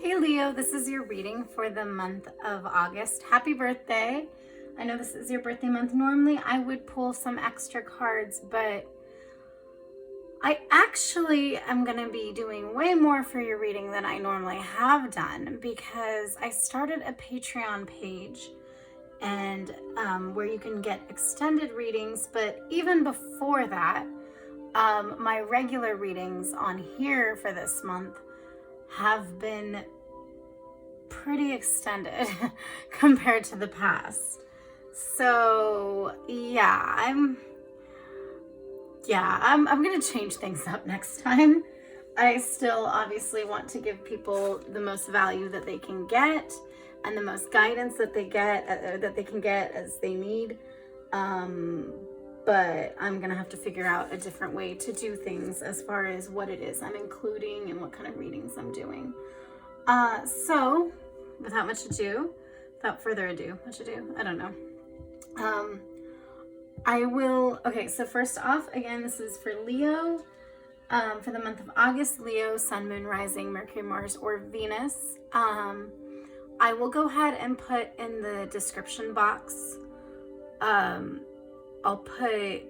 Hey Leo, this is your reading for the month of August. Happy birthday. I know this is your birthday month. Normally I would pull some extra cards, but I actually am going to be doing way more for your reading than I normally have done because I started a Patreon page and where you can get extended readings, but even before that, my regular readings on here for this month have been pretty extended compared to the past. So yeah, I'm gonna change things up next time. I still obviously want to give people the most value that they can get and the most guidance that they can get as they need. But I'm gonna have to figure out a different way to do things as far as what it is I'm including and what kind of readings I'm doing. So without further ado, I don't know. Okay, so first off, again, this is for Leo, for the month of August, Leo, Sun, Moon, Rising, Mercury, Mars, or Venus. I will go ahead and put in the description box, I'll put,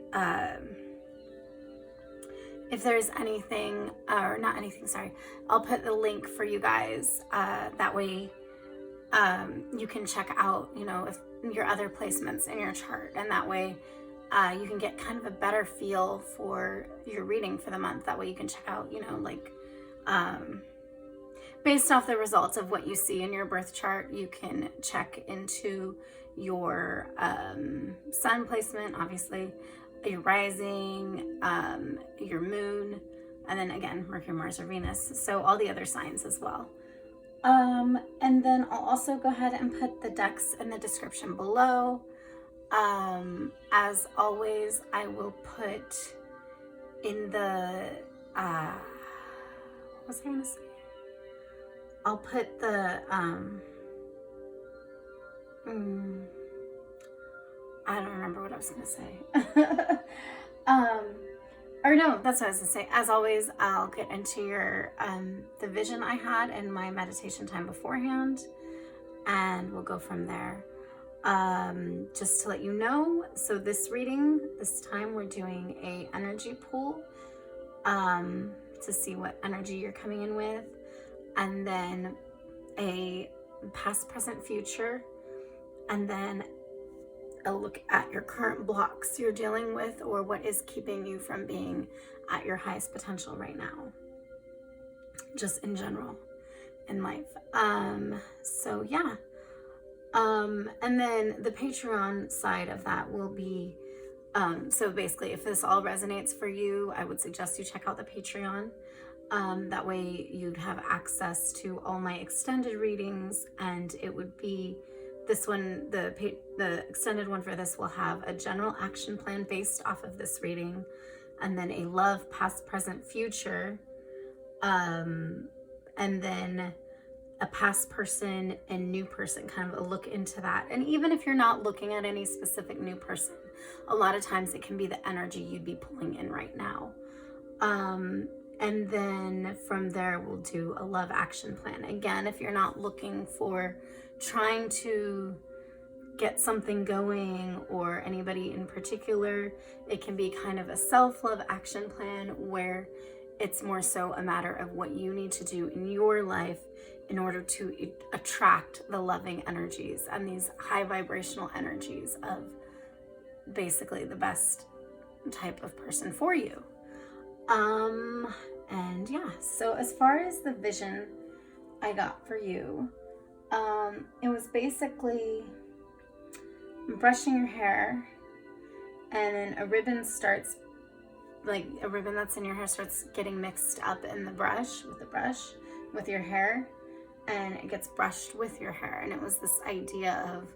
if there's anything, or not anything, sorry, I'll put the link for you guys, that way you can check out, if your other placements in your chart, and that way you can get kind of a better feel for your reading for the month. That way you can check out, based off the results of what you see in your birth chart, you can check into your sun placement, obviously, your rising, your moon, and then again, Mercury, Mars, or Venus. So all the other signs as well. And then I'll also go ahead and put the decks in the description below. As always, I will put in the, what was I gonna say? I'll put the, I don't remember what I was gonna say. Or no, that's what I was gonna say. As always, I'll get into your, the vision I had in my meditation time beforehand, and we'll go from there. Just to let you know, so this reading, this time we're doing a energy pool, to see what energy you're coming in with, and then a past, present, future, and then a look at your current blocks you're dealing with, or what is keeping you from being at your highest potential right now, just in general in life. So yeah. And then the Patreon side of that will be, so basically if this all resonates for you, I would suggest you check out the Patreon. That way you'd have access to all my extended readings, and it would be this one, the extended one for this will have a general action plan based off of this reading, and then a love, past, present, future, and then a past person and new person, kind of a look into that. And even if you're not looking at any specific new person, a lot of times it can be the energy you'd be pulling in right now. And then from there, we'll do a love action plan. Again, if you're not looking for trying to get something going or anybody in particular, it can be kind of a self-love action plan where it's more so a matter of what you need to do in your life in order to attract the loving energies and these high vibrational energies of basically the best type of person for you. And yeah, so as far as the vision I got for you, it was basically brushing your hair, and then a ribbon starts, like a ribbon that's in your hair starts getting mixed up in the brush, with your hair, and it gets brushed with your hair. And it was this idea of,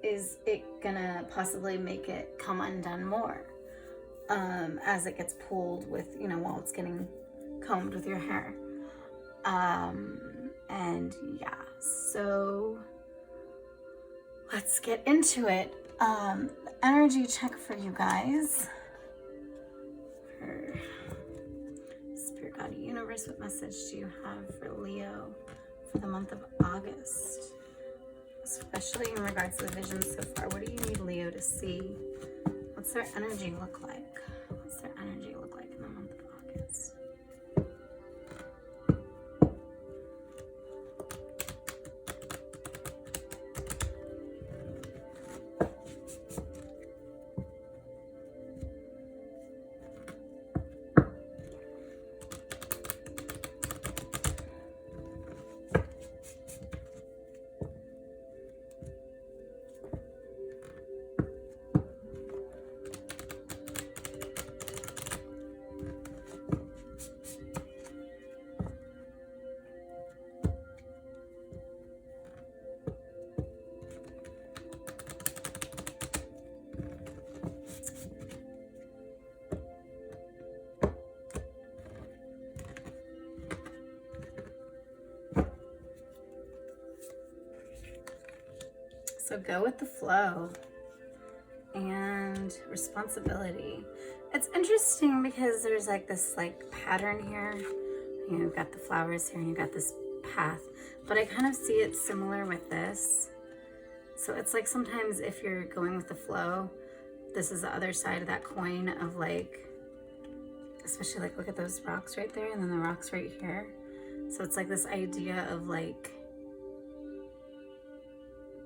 is it gonna possibly make it come undone more, as it gets pulled with, while it's getting combed with your hair. And yeah, so let's get into it. Energy check for you guys. For Spirit, God, Universe, what message do you have for Leo for the month of August, especially in regards to the vision so far. What do you need Leo to see? What's their energy look like? What's their energy look like in the month of August? So go with the flow and responsibility. It's interesting because there's like this like pattern here. You know, you've got the flowers here and you've got this path, but I kind of see it similar with this. So it's like sometimes if you're going with the flow, this is the other side of that coin of like, especially like look at those rocks right there and then the rocks right here. So it's like this idea of like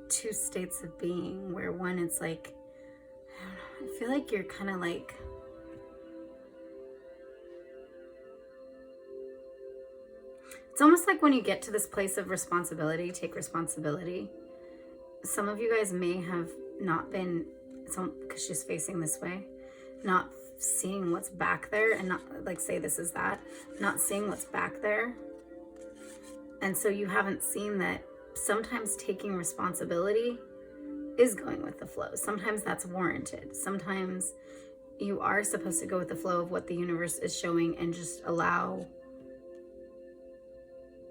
two states of being, where one it's like, I don't know, I feel like you're kind of like, it's almost like when you get to this place of responsibility, take responsibility. Some of you guys may have not been, because she's facing this way, not seeing what's back there, and not like say this is that, not seeing what's back there. And so you haven't seen that sometimes taking responsibility is going with the flow. Sometimes that's warranted. Sometimes you are supposed to go with the flow of what the universe is showing and just allow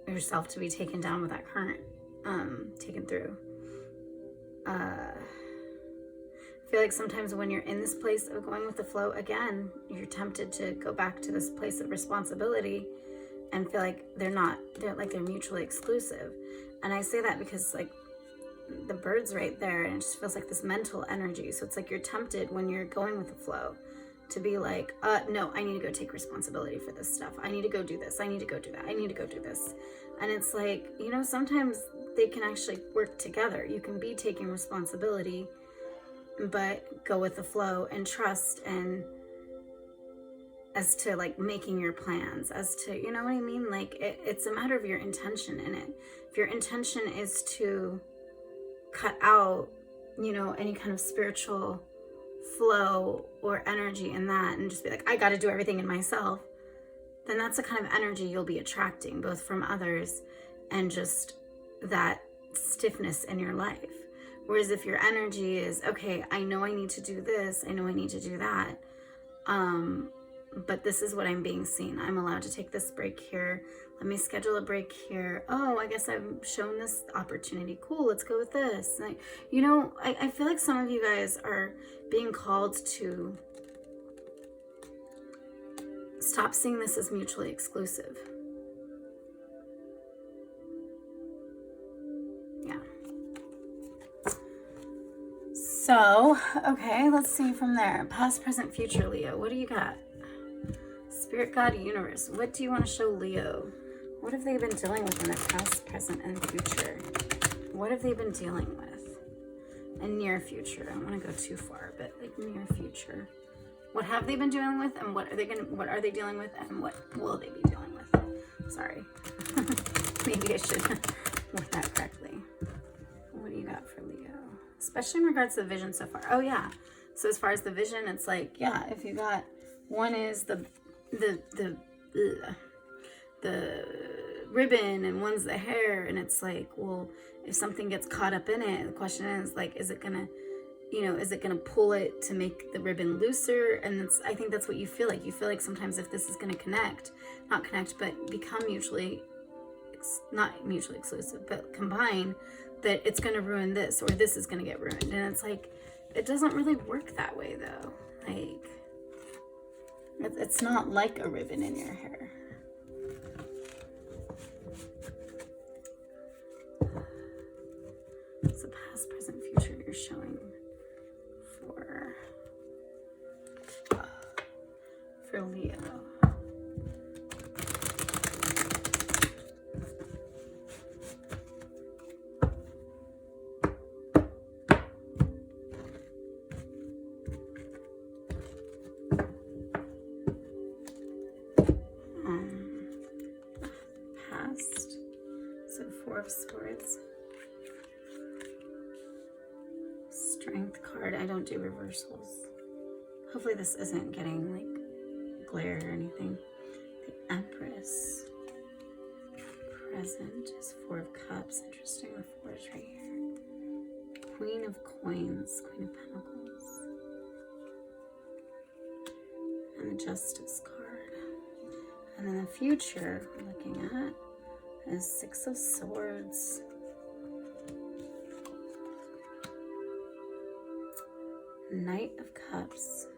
yourself to be taken down with that current, taken through. I feel like sometimes when you're in this place of going with the flow, again, you're tempted to go back to this place of responsibility and feel like they're mutually exclusive. And I say that because like the bird's right there and it just feels like this mental energy. So it's like you're tempted when you're going with the flow to be like, no, I need to go take responsibility for this stuff. I need to go do this. I need to go do that. I need to go do this. And it's like, you know, sometimes they can actually work together. You can be taking responsibility, but go with the flow and trust, and as to like making your plans, as to, you know what I mean? Like it's a matter of your intention in it. If your intention is to cut out, you know, any kind of spiritual flow or energy in that and just be like, I got to do everything in myself, then that's the kind of energy you'll be attracting, both from others and just that stiffness in your life. Whereas if your energy is, okay, I know I need to do this, I know I need to do that, but this is what I'm being seen. I'm allowed to take this break here. Let me schedule a break here. Oh, I guess I've shown this opportunity. Cool, let's go with this. Like, you know, I feel like some of you guys are being called to stop seeing this as mutually exclusive. Yeah. So, okay, let's see from there. Past, present, future, Leo. What do you got? Spirit, God, universe. What do you want to show Leo? What have they been dealing with in their past, present, and future? What have they been dealing with? And near future. I don't want to go too far, but like near future. What have they been dealing with, and what are they dealing with, and what will they be dealing with? Sorry. Maybe I should word that correctly. What do you got for Leo? Especially in regards to the vision so far. Oh yeah. So as far as the vision, it's like, yeah, if you got, one is the ribbon and one's the hair, and it's like, well, if something gets caught up in it, the question is like, is it gonna pull it to make the ribbon looser? And I think that's what you feel like. You feel like sometimes if this is gonna not connect, but become not mutually exclusive, but combine, that it's gonna ruin this, or this is gonna get ruined. And it's like, it doesn't really work that way though. Like, it's not like a ribbon in your hair. So past, present, future you're showing for Leo. Past, so 4 of Swords. Strength card, I don't do reversals. Hopefully this isn't getting like glare or anything. The Empress. Present is 4 of Cups. Interesting, the 4 is right here. Queen of Coins, Queen of Pentacles. And the Justice card. And then the future we're looking at is 6 of Swords. Knight of Cups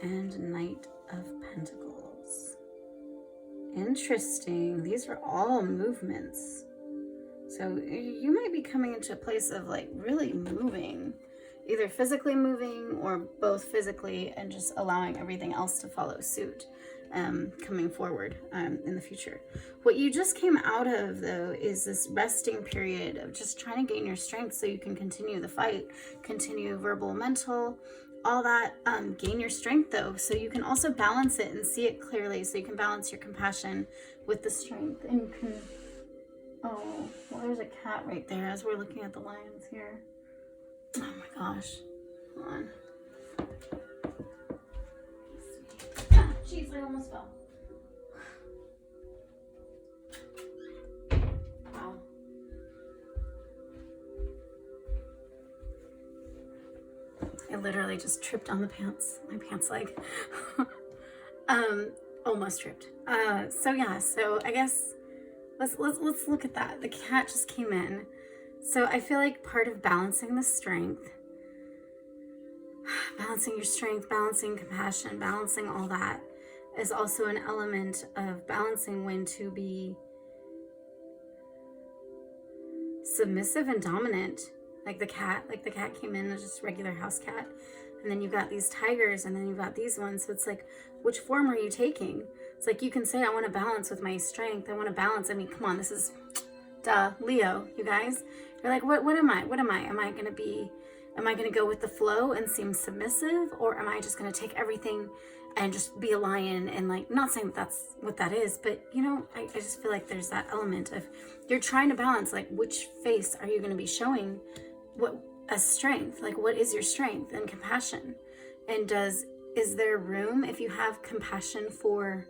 and Knight of Pentacles. Interesting. These are all movements. So you might be coming into a place of like really moving, either physically moving or both physically and just allowing everything else to follow suit coming forward in the future. What you just came out of though is this resting period of just trying to gain your strength so you can continue the fight, continue verbal, mental, all that. Gain your strength though, so you can also balance it and see it clearly, so you can balance your compassion with the strength. And you can, oh, well, there's a cat right there as we're looking at the lions here. Oh my gosh, hold on. Ah, jeez, I almost fell. Wow. I literally just tripped on the pants, my pants leg. Almost tripped. So yeah, so I guess let's look at that. The cat just came in. So I feel like part of balancing the strength, balancing your strength, balancing compassion, balancing all that is also an element of balancing when to be submissive and dominant. Like the cat came in as just regular house cat. And then you've got these tigers and then you've got these ones. So it's like, which form are you taking? It's like, you can say, I want to balance with my strength. I want to balance. I mean, come on, this is, duh, Leo, you guys. You're like, what am I? What am I? Am I going to go with the flow and seem submissive? Or am I just going to take everything and just be a lion? And like, not saying that that's what that is, but you know, I just feel like there's that element of, you're trying to balance, like, which face are you going to be showing what as strength? Like, what is your strength and compassion? And is there room, if you have compassion for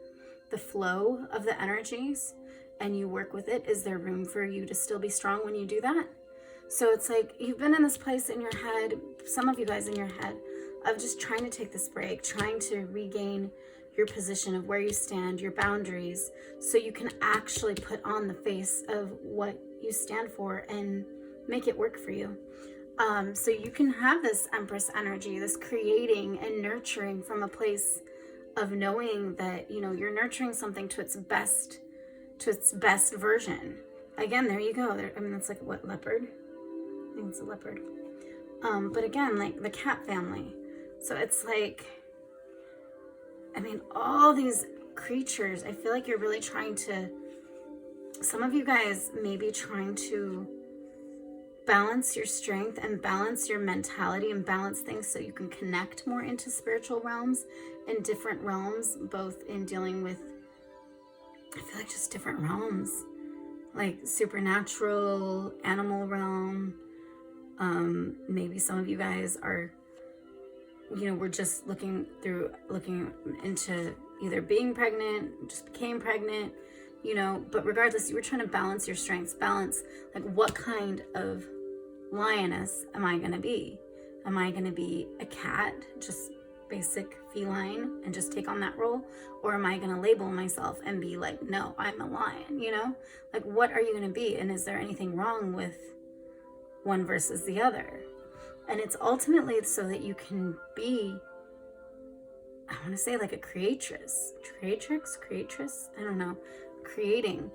the flow of the energies and you work with it, is there room for you to still be strong when you do that? So it's like, you've been in this place in your head, some of you guys in your head, of just trying to take this break, trying to regain your position of where you stand, your boundaries, so you can actually put on the face of what you stand for and make it work for you. So you can have this Empress energy, this creating and nurturing from a place of knowing that, you know, you're nurturing something to its best version. Again, there you go. I mean, that's like, what, leopard? I think it's a leopard. But again, like the cat family. So it's like, I mean, all these creatures, I feel like you're really trying to, some of you guys may be trying to balance your strength and balance your mentality and balance things so you can connect more into spiritual realms and different realms, both in dealing with, I feel like, just different realms, like supernatural, animal realm. Maybe some of you guys are, you know, we're just looking into either being pregnant, just became pregnant, you know, but regardless, you were trying to balance your strengths, balance, like, what kind of lioness am I going to be? Am I going to be a cat, just basic feline, and just take on that role? Or am I going to label myself and be like, no, I'm a lion, you know? Like, what are you going to be? And is there anything wrong with one versus the other? And it's ultimately so that you can be, I want to say, like a creatrix, I don't know, creating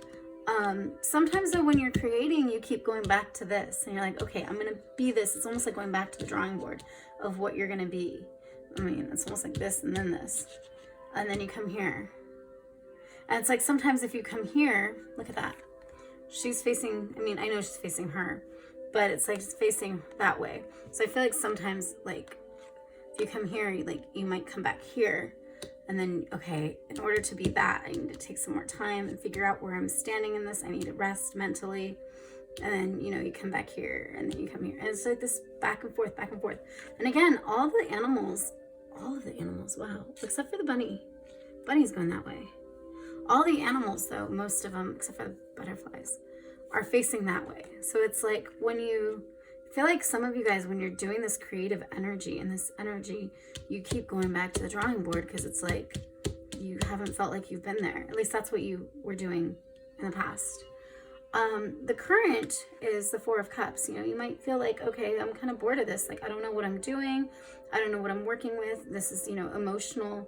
Sometimes though, when you're creating, you keep going back to this and you're like, okay, I'm going to be this. It's almost like going back to the drawing board of what you're going to be. I mean, it's almost like this and then this. And then you come here. And it's like sometimes if you come here, look at that. She's facing, I mean, I know she's facing her, but it's like she's facing that way. So I feel like sometimes, like, if you come here, you might come back here. And then, okay, in order to be that, I need to take some more time and figure out where I'm standing in this. I need to rest mentally. And then, you know, you come back here and then you come here. And it's like this back and forth, back and forth. And again, all of the animals, wow, except for the bunny. Bunny's going that way. All the animals, though, most of them, except for the butterflies, are facing that way. So it's like when you feel like some of you guys, when you're doing this creative energy and this energy, you keep going back to the drawing board because it's like you haven't felt like you've been there. At least that's what you were doing in the past. The current is the Four of Cups. You know, you might feel like, okay, I'm kind of bored of this. Like, I don't know what I'm doing. I don't know what I'm working with. This is, you know, emotional,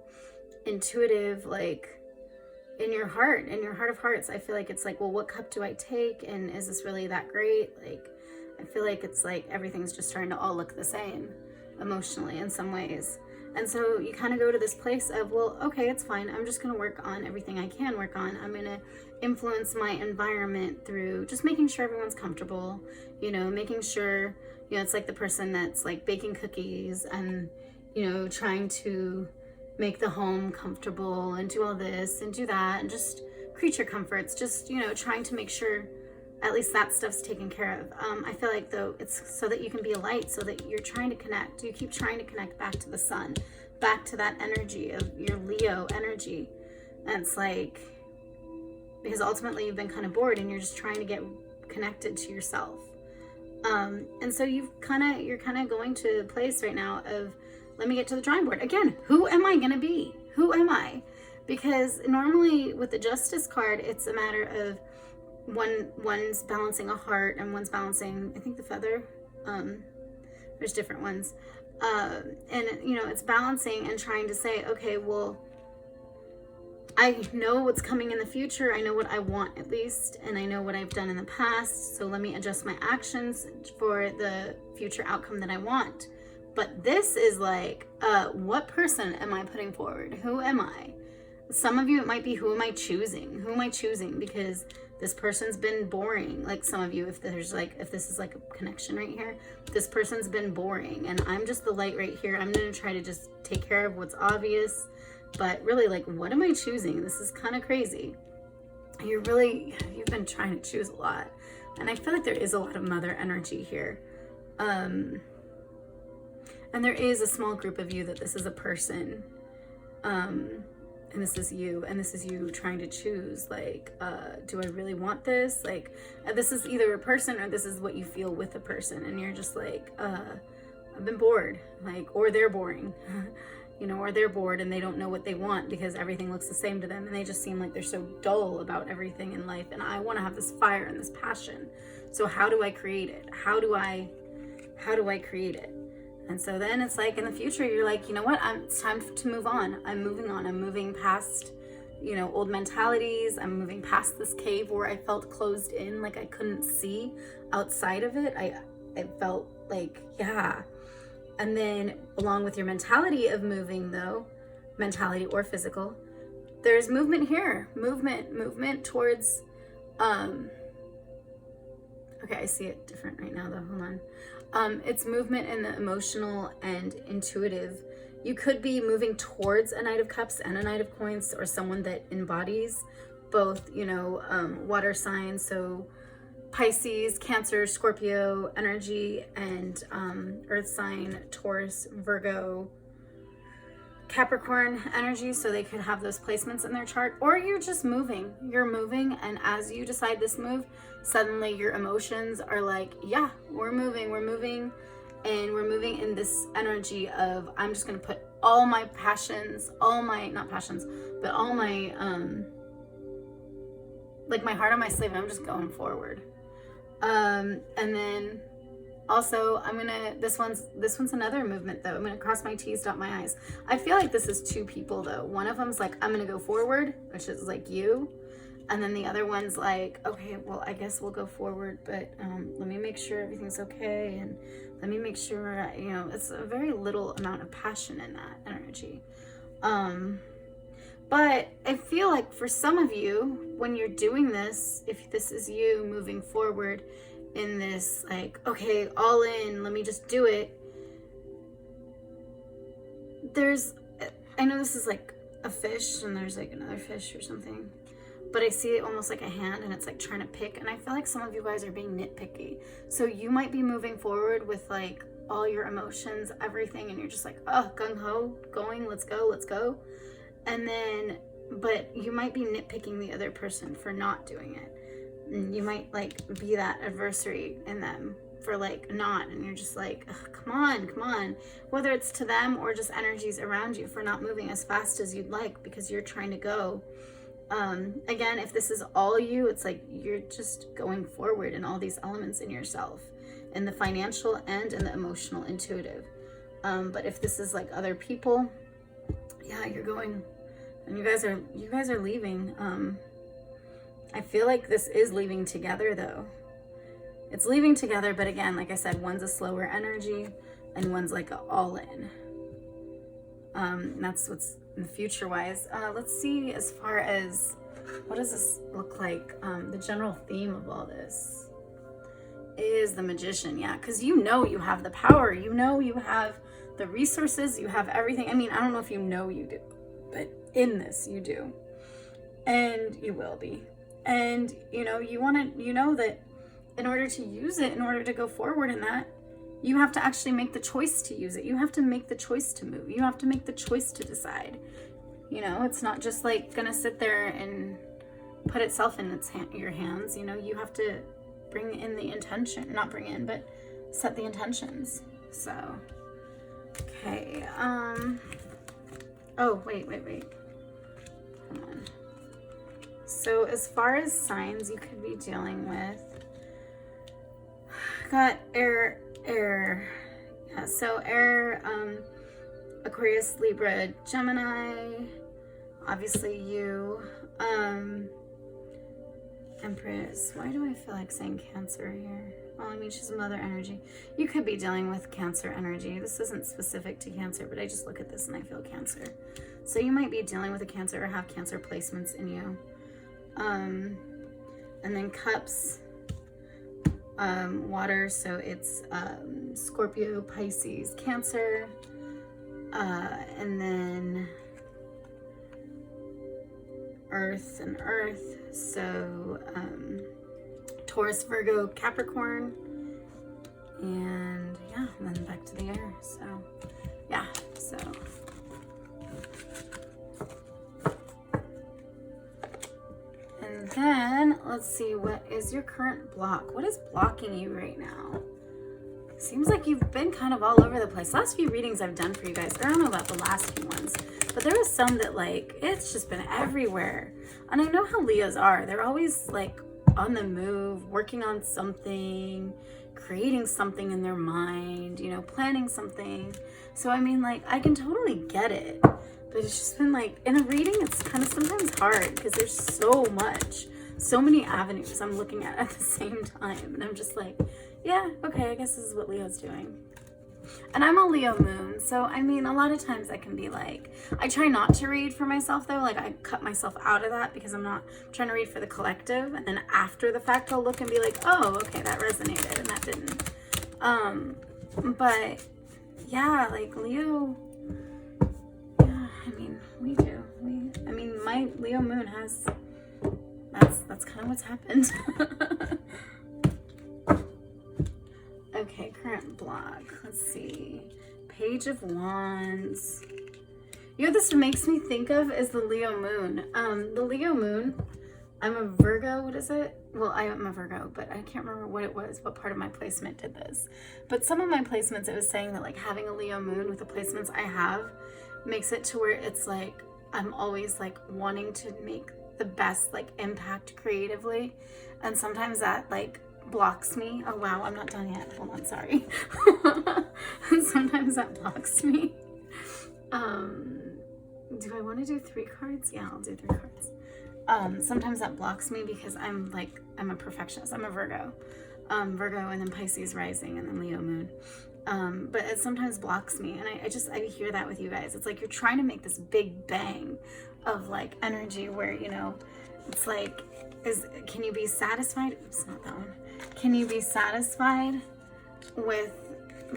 intuitive, like in your heart of hearts. I feel like it's like, well, what cup do I take? And is this really that great? Like, I feel like it's like everything's just starting to all look the same emotionally in some ways. And so you kind of go to this place of, well, okay, it's fine. I'm just going to work on everything I can work on. I'm going to influence my environment through just making sure everyone's comfortable, you know, making sure, you know, it's like the person that's like baking cookies and, you know, trying to make the home comfortable and do all this and do that and just creature comforts, just, you know, trying to make sure at least that stuff's taken care of. I feel like though it's so that you can be a light, so that you're trying to connect. You keep trying to connect back to the sun, back to that energy of your Leo energy. And it's like, because ultimately you've been kind of bored and you're just trying to get connected to yourself. And so you're kind of going to a place right now of, let me get to the drawing board. Again, who am I going to be? Who am I? Because normally with the Justice card, it's a matter of one's balancing a heart and one's balancing, I think, the feather. There's different ones. And, you know, it's balancing and trying to say, okay, well, I know what's coming in the future. I know what I want, at least, and I know what I've done in the past. So let me adjust my actions for the future outcome that I want. But this is like, what person am I putting forward? Who am I? Some of you, it might be, who am I choosing? Who am I choosing? Because this person's been boring. Like some of you, if this is like a connection right here, this person's been boring and I'm just the light right here. I'm going to try to just take care of what's obvious. But really, like, what am I choosing? This is kind of crazy. You've been trying to choose a lot. And I feel like there is a lot of mother energy here. And there is a small group of you that this is a person. And this is you trying to choose, like, do I really want this? Like, this is either a person or this is what you feel with a person. And you're just like, I've been bored, like, or they're boring. You know, or they're bored and they don't know what they want because everything looks the same to them and they just seem like they're so dull about everything in life. And I want to have this fire and this passion. So how do I create it? How do I create it? And so then it's like in the future, you're like, you know what? It's time to move on. I'm moving on. I'm moving past, you know, old mentalities. I'm moving past this cave where I felt closed in, like I couldn't see outside of it. I felt like, yeah. And then along with your mentality of moving though, mentality or physical, there's movement here, movement towards, okay, I see it different right now though, hold on. It's movement in the emotional and intuitive. You could be moving towards a Knight of Cups and a Knight of Coins, or someone that embodies both, you know, water signs. So Pisces, Cancer, Scorpio energy, and earth sign, Taurus, Virgo, Capricorn energy. So they could have those placements in their chart. Or you're just moving. You're moving, and as you decide this move, suddenly your emotions are like, yeah, we're moving, and we're moving in this energy of, I'm just going to put all my passions, not passions, but all my, like my heart on my sleeve, and I'm just going forward. And then also this one's another movement though. I'm going to cross my T's, dot my I's. I feel like this is two people though. One of them's like, I'm going to go forward, which is like you. And then the other one's like, okay, well, I guess we'll go forward, but let me make sure everything's okay. And let me make sure, you know, it's a very little amount of passion in that energy. But I feel like for some of you, when you're doing this, if this is you moving forward in this, like, okay, all in, let me just do it. I know this is like a fish and there's like another fish or something, but I see it almost like a hand and it's like trying to pick. And I feel like some of you guys are being nitpicky. So you might be moving forward with like all your emotions, everything, and you're just like, oh, gung-ho, going, let's go. And then, but you might be nitpicking the other person for not doing it. And you might like be that adversary in them for like not, and you're just like, come on. Whether it's to them or just energies around you for not moving as fast as you'd like because you're trying to go. Again, if this is all you, it's like you're just going forward in all these elements in yourself, in the financial and in the emotional, intuitive. But if this is like other people, yeah, you're going, and you guys are leaving. I feel like this is leaving together though. It's leaving together, but again, like I said, one's a slower energy and one's like a all in. That's what's in the future wise. Let's see, as far as what does this look like? The general theme of all this is the Magician. Yeah, because you know you have the power, you know you have the resources, you have everything. I mean, I don't know if you know you do, but in this you do, and you will be. And you know, you know that in order to use it, in order to go forward in that, you have to actually make the choice to use it. You have to make the choice to move. You have to make the choice to decide. You know, it's not just like gonna sit there and put itself in your hands. You know, you have to bring in the intention, not bring in, but set the intentions. So, okay. Oh, wait. Hold on. So as far as signs you could be dealing with, got air. Yeah, so air, Aquarius, Libra, Gemini, obviously you, Empress. Why do I feel like saying Cancer here? Well, I mean, she's a mother energy. You could be dealing with Cancer energy. This isn't specific to Cancer, but I just look at this and I feel Cancer. So you might be dealing with a Cancer or have Cancer placements in you. And then Cups, water, so it's Scorpio, Pisces, Cancer, and then Earth and Earth, so Taurus, Virgo, Capricorn, and yeah, and then back to the air. So yeah, so and then let's see, what is your current block? What is blocking you right now? Seems like you've been kind of all over the place. Last few readings I've done for you guys, I don't know about the last few ones, but there was some that like, it's just been everywhere. And I know how Leos are. They're always like on the move, working on something, creating something in their mind, you know, planning something. So I mean, like, I can totally get it. But it's just been like, in a reading, it's kind of sometimes hard because there's so much, so many avenues I'm looking at the same time. And I'm just like, yeah, okay, I guess this is what Leo's doing. And I'm a Leo moon, so I mean, a lot of times I can be like, I try not to read for myself though, like I cut myself out of that because I'm trying to read for the collective, and then after the fact I'll look and be like, oh, okay, that resonated and that didn't. But yeah, like Leo, yeah, I mean, we do. I mean, my Leo moon has, that's kind of what's happened. Okay, current block. Let's see. Page of Wands. You know what this makes me think of is the Leo moon. The Leo moon, I'm a Virgo. What is it? Well, I am a Virgo, but I can't remember what it was, what part of my placement did this. But some of my placements, it was saying that like having a Leo moon with the placements I have makes it to where it's like I'm always like wanting to make the best like impact creatively. And sometimes that like blocks me. Oh wow, I'm not done yet. Hold on, sorry. Sometimes that blocks me. Do I want to do 3 cards? Yeah, I'll do 3 cards. Sometimes that blocks me because I'm a perfectionist. I'm a Virgo. Virgo and then Pisces rising and then Leo moon. But it sometimes blocks me. And I hear that with you guys. It's like you're trying to make this big bang of like energy where, you know, it's like, can you be satisfied? Oops, not that one. Can you be satisfied with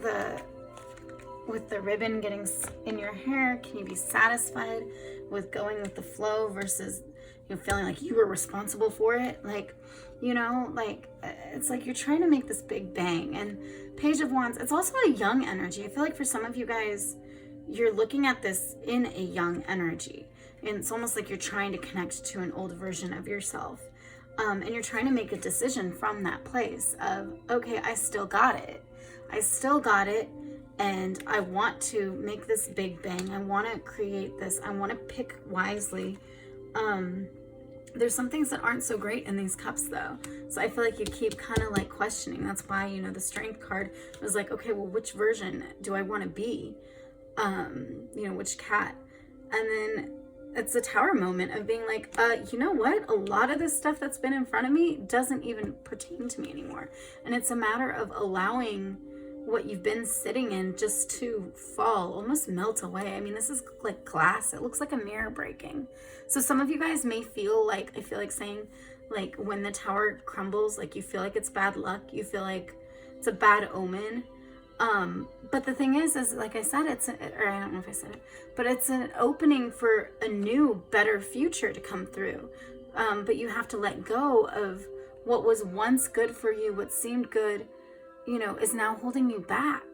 the ribbon getting in your hair? Can you be satisfied with going with the flow versus, you know, feeling like you were responsible for it? Like, you know, like, it's like you're trying to make this big bang. And Page of Wands, it's also a young energy. I feel like for some of you guys, you're looking at this in a young energy. And it's almost like you're trying to connect to an old version of yourself. And you're trying to make a decision from that place of, okay, I still got it. I still got it. And I want to make this big bang. I want to create this. I want to pick wisely. There's some things that aren't so great in these cups though. So I feel like you keep kind of like questioning. That's why, you know, the Strength card was like, okay, well, which version do I want to be? You know, which cat? And then it's a Tower moment of being like, you know what? A lot of this stuff that's been in front of me doesn't even pertain to me anymore. And it's a matter of allowing what you've been sitting in just to fall, almost melt away. I mean, this is like glass. It looks like a mirror breaking. So some of you guys may feel like, I feel like saying, like when the tower crumbles, like you feel like it's bad luck. You feel like it's a bad omen. But the thing is like I said, or I don't know if I said it, but it's an opening for a new, better future to come through. But you have to let go of what was once good for you, what seemed good, you know, is now holding you back.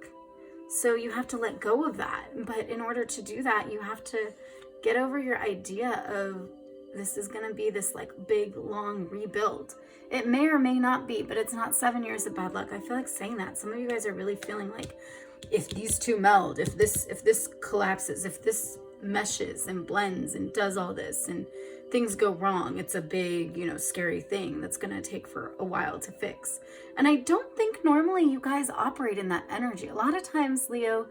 So you have to let go of that. But in order to do that, you have to get over your idea of this is going to be this like big, long rebuild. It may or may not be, but it's not 7 years of bad luck. I feel like saying that. Some of you guys are really feeling like if these two meld, if this collapses, if this meshes and blends and does all this and things go wrong, it's a big, you know, scary thing that's going to take for a while to fix. And I don't think normally you guys operate in that energy. A lot of times, Leo,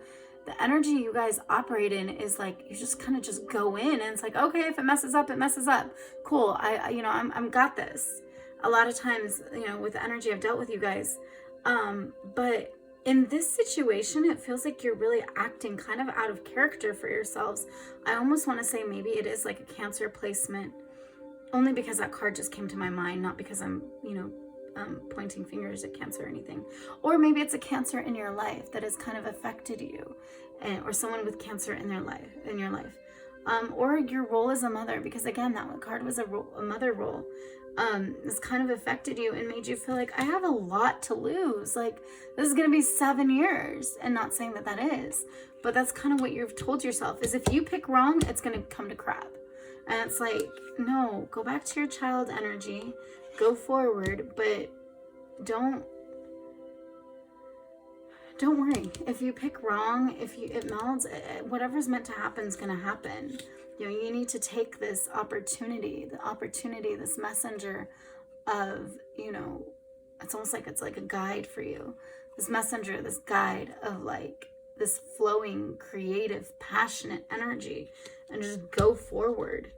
the energy you guys operate in is like, you just kind of just go in and it's like, okay, if it messes up, it messes up. Cool. I'm got this. A lot of times, you know, with the energy I've dealt with you guys. But in this situation, it feels like you're really acting kind of out of character for yourselves. I almost want to say maybe it is like a Cancer placement, only because that card just came to my mind, not because I'm, you know, pointing fingers at Cancer or anything. Or maybe it's a Cancer in your life that has kind of affected you, or someone with Cancer in your life. Or your role as a mother, because again, that card was a mother role. This kind of affected you and made you feel like I have a lot to lose. Like this is going to be 7 years, and not saying that is, but that's kind of what you've told yourself is if you pick wrong, it's going to come to crap. And it's like, no, go back to your child energy, go forward, but don't worry. If you pick wrong, it melds, whatever's meant to happen is going to happen. You know, you need to take this opportunity, this messenger of, you know, it's almost like it's like a guide for you. This messenger, this guide of like this flowing, creative, passionate energy, and just go forward.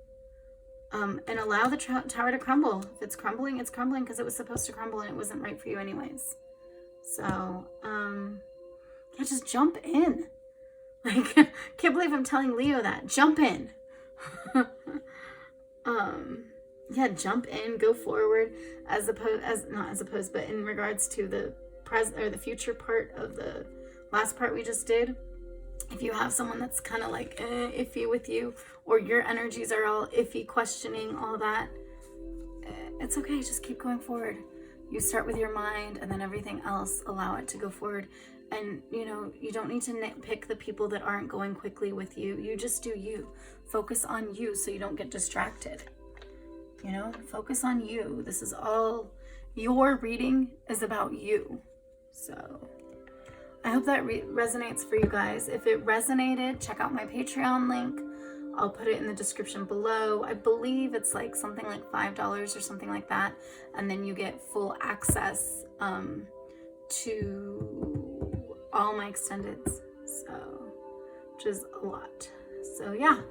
And allow the tower to crumble. If it's crumbling because it was supposed to crumble and it wasn't right for you anyways. So, yeah, just jump in. Like, can't believe I'm telling Leo that. Jump in. Yeah, jump in, go forward, but in regards to the present or the future part of the last part we just did, if you have someone that's kind of like iffy with you, or your energies are all iffy, questioning all that, it's okay, just keep going forward. You start with your mind, and then everything else, allow it to go forward. And, you know, you don't need to nitpick the people that aren't going quickly with you. You just do you. Focus on you so you don't get distracted. You know, focus on you. This is all, your reading is about you. So I hope that resonates for you guys. If it resonated, check out my Patreon link. I'll put it in the description below. I believe it's like something like $5 or something like that. And then you get full access to all my extendeds. So, which is a lot. So yeah,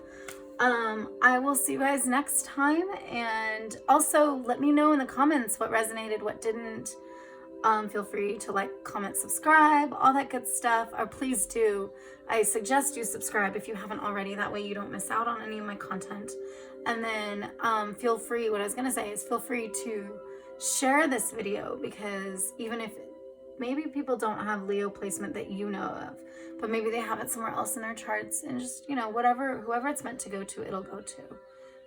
I will see you guys next time. And also let me know in the comments what resonated, what didn't. Feel free to like, comment, subscribe, all that good stuff. Or please do. I suggest you subscribe if you haven't already. That way you don't miss out on any of my content. And then feel free, what I was going to say is feel free to share this video, because even if maybe people don't have Leo placement that you know of, but maybe they have it somewhere else in their charts, and just, you know, whoever it's meant to go to, it'll go to.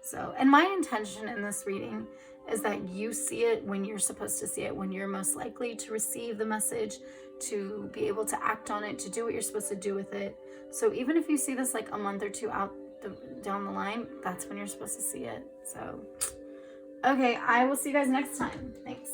So, and my intention in this reading is that you see it when you're supposed to see it, when you're most likely to receive the message, to be able to act on it, to do what you're supposed to do with it. So even if you see this like a month or two down the line, that's when you're supposed to see it. So, okay, I will see you guys next time. Thanks.